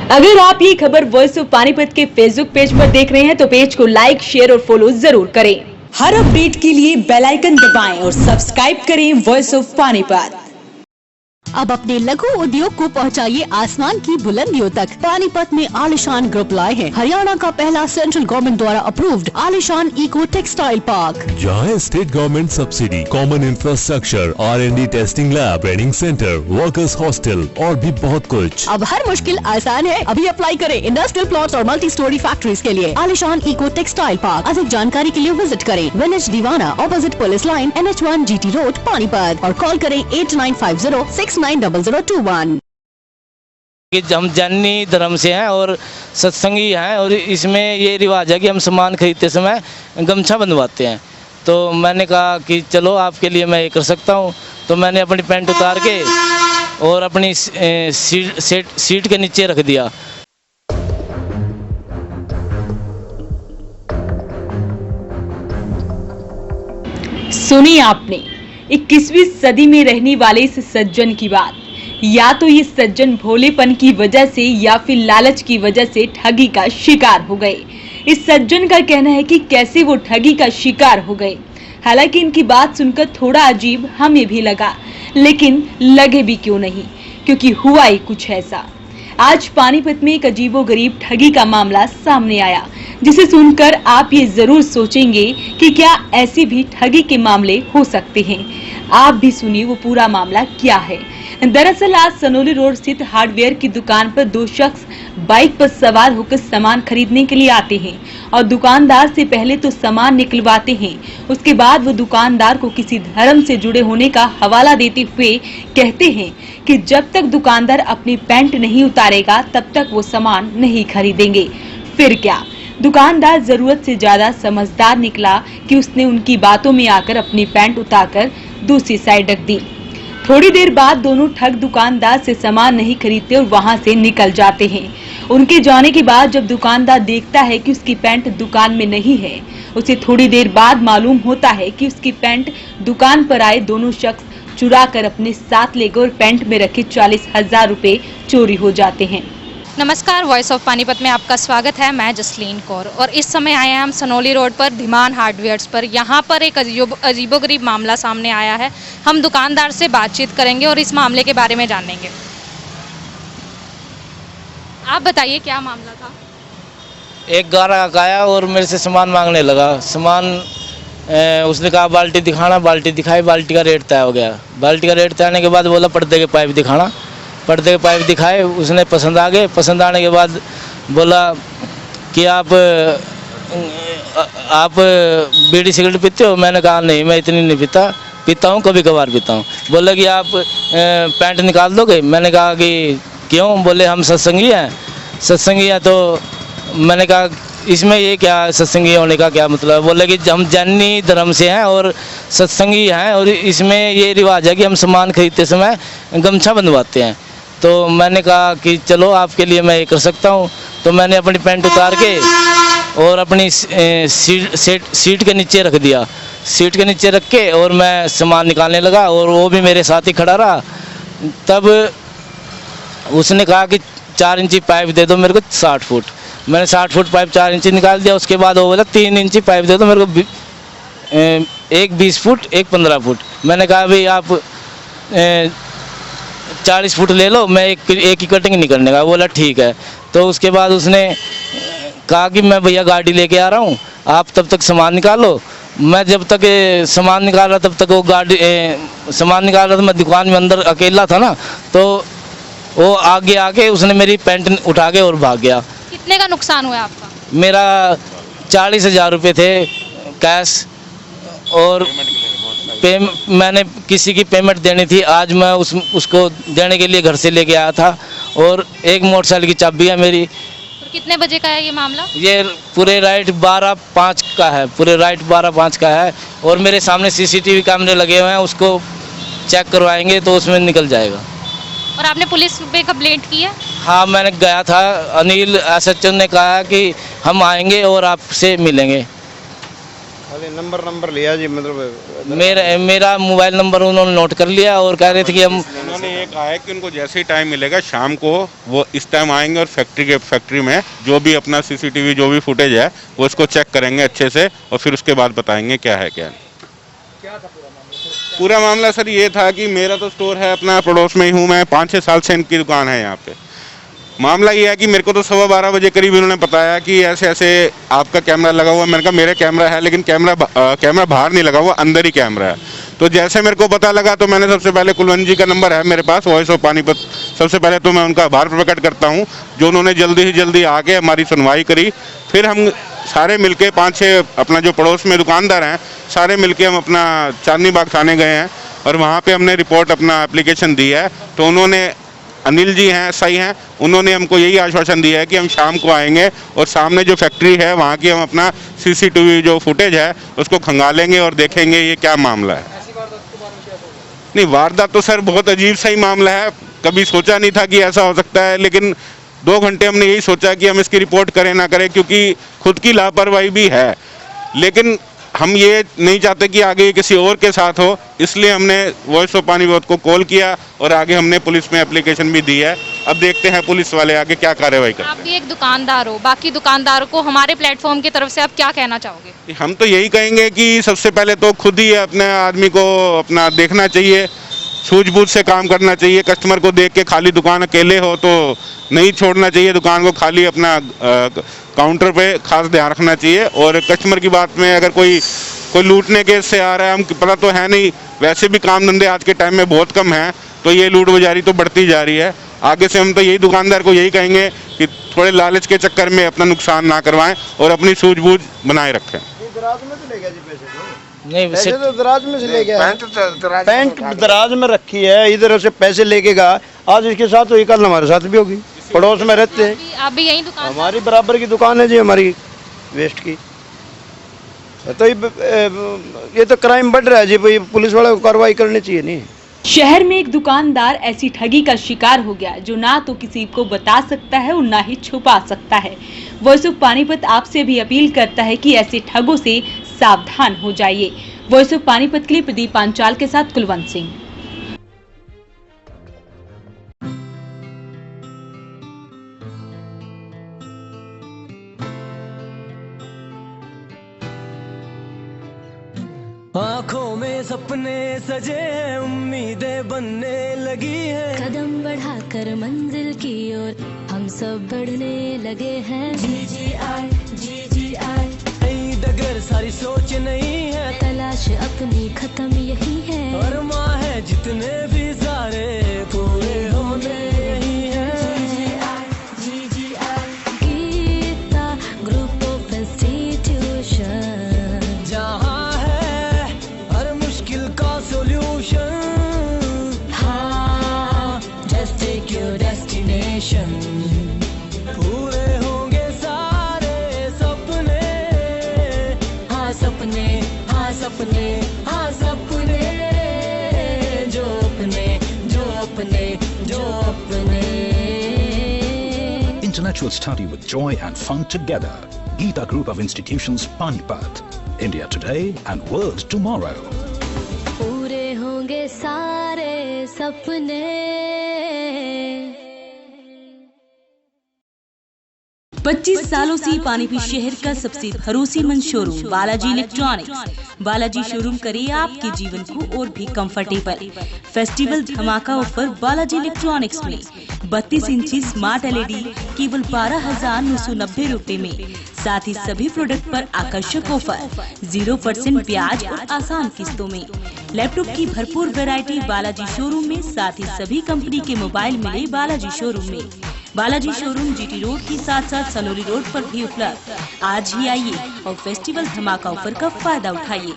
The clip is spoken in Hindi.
अगर आप ये खबर वॉइस ऑफ पानीपत के फेसबुक पेज पर देख रहे हैं तो पेज को लाइक, शेयर और फॉलो जरूर करें। हर अपडेट के लिए बेल आइकन दबाएं और सब्सक्राइब करें वॉइस ऑफ पानीपत। अब अपने लघु उद्योग को पहुंचाइए आसमान की बुलंदियों तक। पानीपत में आलिशान ग्रुप लाए हैं हरियाणा का पहला सेंट्रल गवर्नमेंट द्वारा अप्रूव्ड आलिशान इको टेक्सटाइल पार्क, जहां state government subsidy, common infrastructure, R&D testing lab, training centre, workers hostel और भी बहुत कुछ। अब हर मुश्किल आसान है। अभी अप्लाई करें इंडस्ट्रियल प्लॉट्स और मल्टी स्टोरी फैक्ट्रीज के लिए। आलिशान इको टेक्सटाइल पार्क। अधिक जानकारी के लिए विजिट करें विलेज दीवाना, opposite police line, NH1 GT road, Panipat, और कॉल करें 8950690021। हम जैनी धर्म से हैं और सत्संगी हैं, और इसमें ये रिवाज है कि हम सामान खरीदते समय गमछा बंधवाते हैं। तो मैंने कहा कि चलो आपके लिए मैं ये कर सकता हूँ। तो मैंने अपनी पैंट उतार के और अपनी सीट के नीचे रख दिया। सुनी आपने 21वीं सदी में रहने वाले इस सज्जन की बात। या तो ये सज्जन भोलेपन की वजह से या फिर लालच की वजह से ठगी का शिकार हो गए। इस सज्जन का कहना है कि कैसे वो ठगी का शिकार हो गए। हालांकि इनकी बात सुनकर थोड़ा अजीब हमें भी लगा, लेकिन लगे भी क्यों नहीं, क्योंकि हुआ ही कुछ ऐसा। आज पानीपत में एक अजीबोगरीब ठगी का मामला सामने आया, जिसे सुनकर आप ये जरूर सोचेंगे कि क्या ऐसे भी ठगी के मामले हो सकते हैं। आप भी सुनिए वो पूरा मामला क्या है। दरअसल आज सनोली रोड स्थित हार्डवेयर की दुकान पर दो शख्स बाइक पर सवार होकर सामान खरीदने के लिए आते हैं और दुकानदार से पहले तो सामान निकलवाते हैं। उसके बाद वो दुकानदार को किसी धर्म से जुड़े होने का हवाला देते हुए कहते हैं कि जब तक दुकानदार अपनी पैंट नहीं उतारेगा तब तक वो सामान नहीं खरीदेंगे। फिर क्या, दुकानदार जरूरत से ज्यादा समझदार निकला कि उसने उनकी बातों में आकर अपनी पैंट उतारकर दूसरी साइड रख दी। थोड़ी देर बाद दोनों ठग दुकानदार से सामान नहीं खरीदते और वहां से निकल जाते हैं। उनके जाने के बाद जब दुकानदार देखता है कि उसकी पैंट दुकान में नहीं है, उसे थोड़ी देर बाद मालूम होता है कि उसकी पैंट दुकान पर आए दोनों शख्स चुरा कर अपने साथ ले गए और पैंट में रखे 40,000 रुपए चोरी हो जाते हैं। नमस्कार, वॉइस ऑफ पानीपत में आपका स्वागत है। मैं जसलीन कौर और इस समय आए हैं हम सनोली रोड पर धीमान हार्डवेयर्स पर। यहाँ पर एक अजीबोगरीब मामला सामने आया है। हम दुकानदार से बातचीत करेंगे और इस मामले के बारे में जानेंगे। आप बताइए क्या मामला था? एक ग्राहक आया और मेरे से सामान मांगने लगा। उसने कहा बाल्टी दिखाना, बाल्टी दिखाई, बाल्टी का रेट तय हो गया। बाल्टी का रेट तय होने के बाद बोला पर्दे के पाइप दिखाना, पर्दे के पाइप दिखाए। उसने पसंद आ गए। पसंद आने के बाद बोला कि आप बीड़ी सिगरेट पीते हो? मैंने कहा नहीं, मैं इतनी नहीं पीता हूँ, कभी कभार पीता हूँ। बोला कि आप पैंट निकाल दोगे? मैंने कहा कि क्यों? बोले हम सत्संगी हैं। तो मैंने कहा इसमें ये क्या सत्संगी होने का क्या मतलब? बोले कि हम जैनी धर्म से हैं और सत्संगी हैं, और इसमें ये रिवाज है कि हम सामान खरीदते समय गमछा बंधवाते हैं। तो मैंने कहा कि चलो आपके लिए मैं ये कर सकता हूँ। तो मैंने अपनी पैंट उतार के और अपनी सीट के नीचे रख दिया। सीट के नीचे रख के और मैं सामान निकालने लगा और वो भी मेरे साथ ही खड़ा रहा। तब उसने कहा कि 4 इंची पाइप दे दो मेरे को 60 फुट। मैंने 60 फुट पाइप 4 इंची निकाल दिया। उसके बाद वो बोला 3 इंची पाइप दे दो मेरे को, एक 20 फुट, एक 15 फुट। मैंने कहा भाई आप 40 फुट ले लो, मैं एक ही कटिंग नहीं करने का। बोला ठीक है। तो उसके बाद उसने कहा कि मैं भैया गाड़ी लेके आ रहा हूँ, आप तब तक सामान निकालो। मैं जब तक सामान निकाल रहा तब तक वो सामान निकाल रहा था। मैं दुकान में अंदर अकेला था ना, तो वो आगे आके उसने मेरी पैंट उठा के और भाग गया। कितने का नुकसान हुआ आपका? मेरा 40,000 रुपये थे कैश, और मैंने किसी की पेमेंट देनी थी। आज मैं उसको देने के लिए घर से लेके आया था, और एक मोटरसाइकिल की चाबी है मेरी। तो कितने बजे का है ये मामला? ये पूरे राइट 12:05 का है, पूरे राइट 12:05 का है। और मेरे सामने CCTV कैमरे लगे हुए हैं, उसको चेक करवाएंगे तो उसमें निकल जाएगा। और आपने पुलिस पे कंप्लेंट की है? हाँ, मैंने गया था। अनिल SHO ने कहा कि हम आएंगे और आपसे मिलेंगे। अरे नंबर लिया जी, मतलब मेरा मोबाइल नंबर उन्होंने नोट कर लिया और कह रहे थे कि हम उन्होंने ये कहा है कि उनको जैसे ही टाइम मिलेगा शाम को वो इस टाइम आएंगे और फैक्ट्री में जो भी अपना सीसीटीवी जो भी फुटेज है वो इसको चेक करेंगे अच्छे से और फिर उसके बाद बताएंगे क्या है क्या नहीं। पूरा मामला सर ये था कि मेरा तो स्टोर है अपना पड़ोस में ही हूँ मैं, 5-6 साल से इनकी दुकान है यहाँ पे। मामला ये है कि मेरे को तो 12:15 बजे करीब इन्होंने बताया कि ऐसे ऐसे आपका कैमरा लगा हुआ है। मैंने कहा मेरे कैमरा है लेकिन कैमरा बाहर नहीं लगा हुआ, अंदर ही कैमरा है। तो जैसे मेरे को पता लगा तो मैंने सबसे पहले कुलवंत जी का नंबर है मेरे पास, वॉइस ऑफ पानीपत, सबसे पहले तो मैं उनका आभार प्रकट करता हूँ जो उन्होंने जल्दी ही जल्दी आके हमारी सुनवाई करी। फिर हम सारे मिलके 5-6 अपना जो पड़ोस में दुकानदार हैं सारे मिलके हम अपना चांदनी बाग थाने गए हैं और वहाँ पे हमने रिपोर्ट अपना एप्लीकेशन दी है। तो उन्होंने, अनिल जी हैं सही हैं, उन्होंने हमको यही आश्वासन दिया है कि हम शाम को आएंगे और सामने जो फैक्ट्री है वहाँ की हम अपना सीसीटीवी जो फुटेज है उसको खंगालेंगे और देखेंगे ये क्या मामला है। नहीं, वारदात तो सर बहुत अजीब सा ही मामला है, कभी सोचा नहीं था कि ऐसा हो सकता है, लेकिन 2 घंटे हमने यही सोचा कि हम इसकी रिपोर्ट करें ना करें क्योंकि खुद की लापरवाही भी है, लेकिन हम ये नहीं चाहते कि आगे किसी और के साथ हो, इसलिए हमने वॉइस ऑफ पानीपत को कॉल किया और आगे हमने पुलिस में एप्लीकेशन भी दी है। अब देखते हैं पुलिस वाले आगे क्या कार्रवाई करते हैं। आप भी एक दुकानदार हो, बाकी दुकानदारों को हमारे प्लेटफॉर्म की तरफ से आप क्या कहना चाहोगे? हम तो यही कहेंगे कि सबसे पहले तो खुद ही अपने आदमी को अपना देखना चाहिए, सूझबूझ से काम करना चाहिए। कस्टमर को देख के खाली दुकान अकेले हो तो नहीं छोड़ना चाहिए दुकान को, खाली अपना काउंटर पे खास ध्यान रखना चाहिए। और कस्टमर की बात में अगर कोई लूटने के से आ रहा है, हम पता तो है नहीं, वैसे भी काम धंधे आज के टाइम में बहुत कम हैं, तो ये लूट बाजारी तो बढ़ती जा रही है। आगे से हम तो यही दुकानदार को यही कहेंगे कि थोड़े लालच के चक्कर में अपना नुकसान ना करवाएं और अपनी सूझबूझ बनाए रखें। दराज में तो ले गया जी पैसे नहीं, पैसे तो दराज में से ले गया, पैंट दराज में रखी है, इधर से पैसे लेके गया। आज इसके साथ हुई, कल हमारे साथ भी होगी, पड़ोस में रहते हैं। आप भी यही दुकान? हमारी बराबर की दुकान है जी हमारी वेस्ट की। तो ये तो क्राइम बढ़ रहा है जी, पुलिस वाले को कार्रवाई करनी चाहिए। नहीं, शहर में एक दुकानदार ऐसी ठगी का शिकार हो गया जो ना तो किसी को बता सकता है और ना ही छुपा सकता है। वॉइस ऑफ पानीपत आपसे भी अपील करता है कि ऐसे ठगों से सावधान हो जाइए। वॉइस ऑफ पानीपत के लिए प्रदीप पांचाल के साथ कुलवंत सिंह। आँखों में सपने सजे हैं, उम्मीदें बनने लगी है, कदम बढ़ाकर मंजिल की ओर हम सब बढ़ने लगे हैं। GGI नई डगर सारी सोच नहीं है, तलाश अपनी खत्म यही है, और माँ है जितने भी सारे पूरे होने यही है। GGI Geeta group of institution, जहाँ है हर मुश्किल का सॉल्यूशन। हाँ, just take your destination। पूरे होंगे सारे सपने, हाँ सपने, हाँ सपने, हाँ सपने, जो अपने, जो अपने, जो अपने। Intellectual study with joy and fun together. Geeta Group of Institutions, Panipat. India today and world tomorrow. पूरे होंगे सारे सपने। 25 सालों से पानीपत शहर का सबसे भरोसेमंद showroom Balaji electronics. Balaji showroom करे आपके जीवन को और भी कंफर्टेबल। फेस्टिवल धमाका ऑफर बालाजी इलेक्ट्रॉनिक्स में 32 इंची स्मार्ट LED केवल 12,990 रुपए में। साथ ही सभी प्रोडक्ट पर आकर्षक ऑफर, 0% ब्याज और आसान किस्तों में। लैपटॉप की भरपूर वैरायटी बालाजी शोरूम में, साथ ही सभी कंपनी के मोबाइल मिले बालाजी शोरूम में। बालाजी शोरूम GT रोड के साथ साथ सनोली रोड पर भी उपलब्ध। आज ही आइए और फेस्टिवल धमाका ऑफर का फायदा उठाइए।